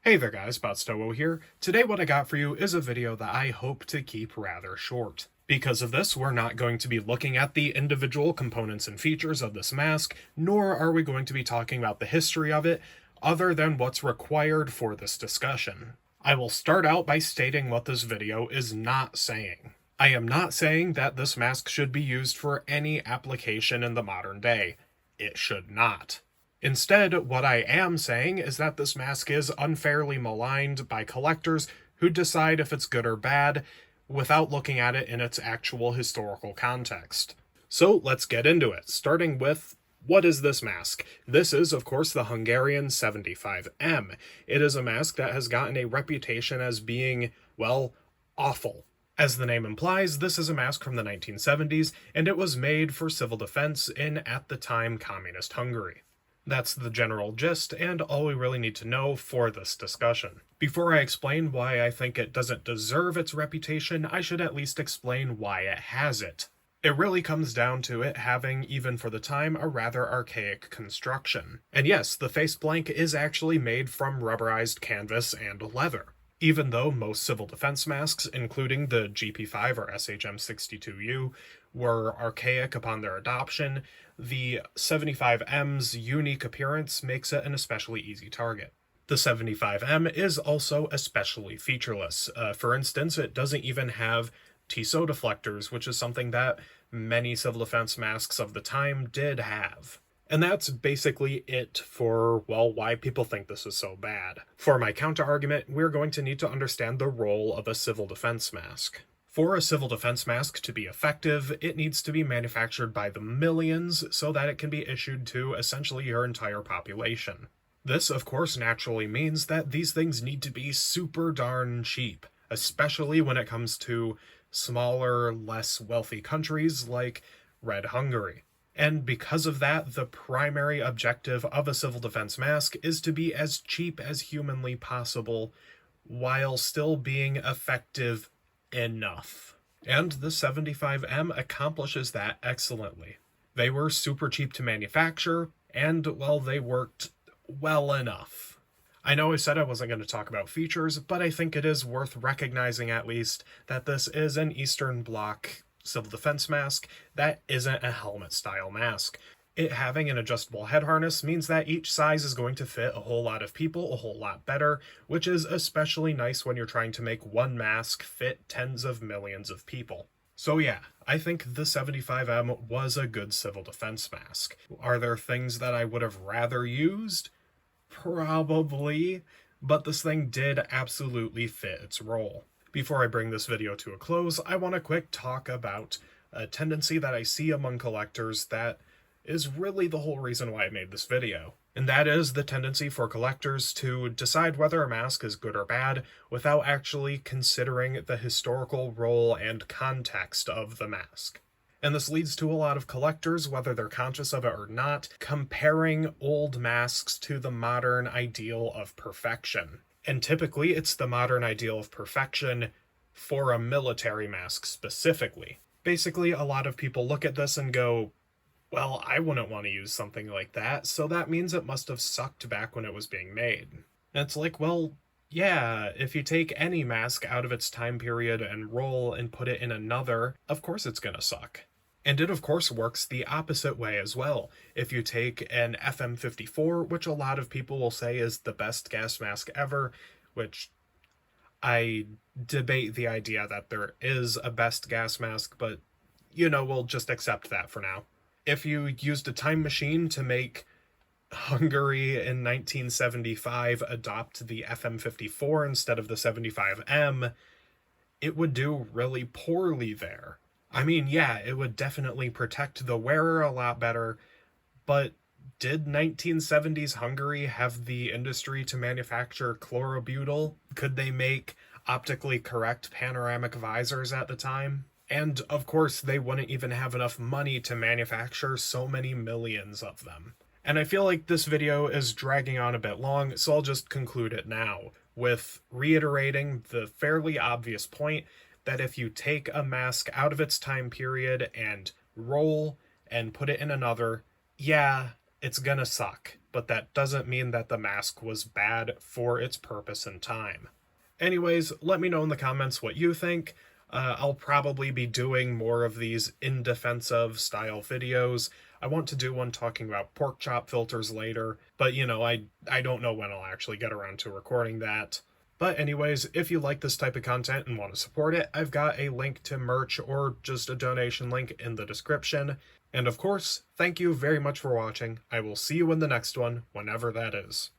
Hey there guys, Botstowo here. Today what I got for you is a video that I hope to keep rather short. Because of this, we're not going to be looking at the individual components and features of this mask, nor are we going to be talking about the history of it, other than what's required for this discussion. I will start out by stating what this video is not saying. I am not saying that this mask should be used for any application in the modern day. It should not. Instead, what I am saying is that this mask is unfairly maligned by collectors who decide if it's good or bad without looking at it in its actual historical context. So let's get into it, starting with what is this mask? This is, of course, the Hungarian 75M. It is a mask that has gotten a reputation as being, well, awful. As the name implies, this is a mask from the 1970s, and it was made for civil defense in, at the time, communist Hungary. That's the general gist, and all we really need to know for this discussion. Before I explain why I think it doesn't deserve its reputation, I should at least explain why it has it. It really comes down to it having, even for the time, a rather archaic construction. And yes, the face blank is actually made from rubberized canvas and leather. Even though most civil defense masks, including the GP5 or SHM62U, were archaic upon their adoption, the 75M's unique appearance makes it an especially easy target. The 75M is also especially featureless. For instance, it doesn't even have TSO deflectors, which is something that many civil defense masks of the time did have. And that's basically it for, well, why people think this is so bad. For my counter-argument, we're going to need to understand the role of a civil defense mask. For a civil defense mask to be effective, it needs to be manufactured by the millions so that it can be issued to essentially your entire population. This, of course, naturally means that these things need to be super darn cheap, especially when it comes to smaller, less wealthy countries like Red Hungary. And because of that, the primary objective of a civil defense mask is to be as cheap as humanly possible while still being effective enough. And the 75M accomplishes that excellently. They were super cheap to manufacture, and, well, they worked well enough. I know I said I wasn't going to talk about features, but I think it is worth recognizing at least that this is an Eastern Bloc civil defense mask that isn't a helmet-style mask. It having an adjustable head harness means that each size is going to fit a whole lot of people a whole lot better, which is especially nice when you're trying to make one mask fit tens of millions of people. So yeah, I think the 75M was a good civil defense mask. Are there things that I would have rather used? Probably, but this thing did absolutely fit its role. Before I bring this video to a close, I want to quick talk about a tendency that I see among collectors that is really the whole reason why I made this video. And that is the tendency for collectors to decide whether a mask is good or bad without actually considering the historical role and context of the mask. And this leads to a lot of collectors, whether they're conscious of it or not, comparing old masks to the modern ideal of perfection. And typically it's the modern ideal of perfection for a military mask specifically. Basically, a lot of people look at this and go, well, I wouldn't want to use something like that, so that means it must have sucked back when it was being made. And it's like, well, yeah, if you take any mask out of its time period and roll and put it in another, of course it's gonna suck. And it of course works the opposite way as well. If you take an FM54, which a lot of people will say is the best gas mask ever, which I debate the idea that there is a best gas mask, but we'll just accept that for now. If you used a time machine to make Hungary in 1975 adopt the FM54 instead of the 75M, it would do really poorly there. I mean, yeah, it would definitely protect the wearer a lot better, but did 1970s Hungary have the industry to manufacture chlorobutyl? Could they make optically correct panoramic visors at the time? And, of course, they wouldn't even have enough money to manufacture so many millions of them. And I feel like this video is dragging on a bit long, so I'll just conclude it now with reiterating the fairly obvious point that if you take a mask out of its time period and roll and put it in another, yeah, it's gonna suck. but that doesn't mean that the mask was bad for its purpose and time. Anyways, let me know in the comments what you think. I'll probably be doing more of these in defense of style videos. I want to do one talking about pork chop filters later, but I don't know when I'll actually get around to recording that. But anyways, if you like this type of content and want to support it, I've got a link to merch or just a donation link in the description. And of course, thank you very much for watching. I will see you in the next one, whenever that is.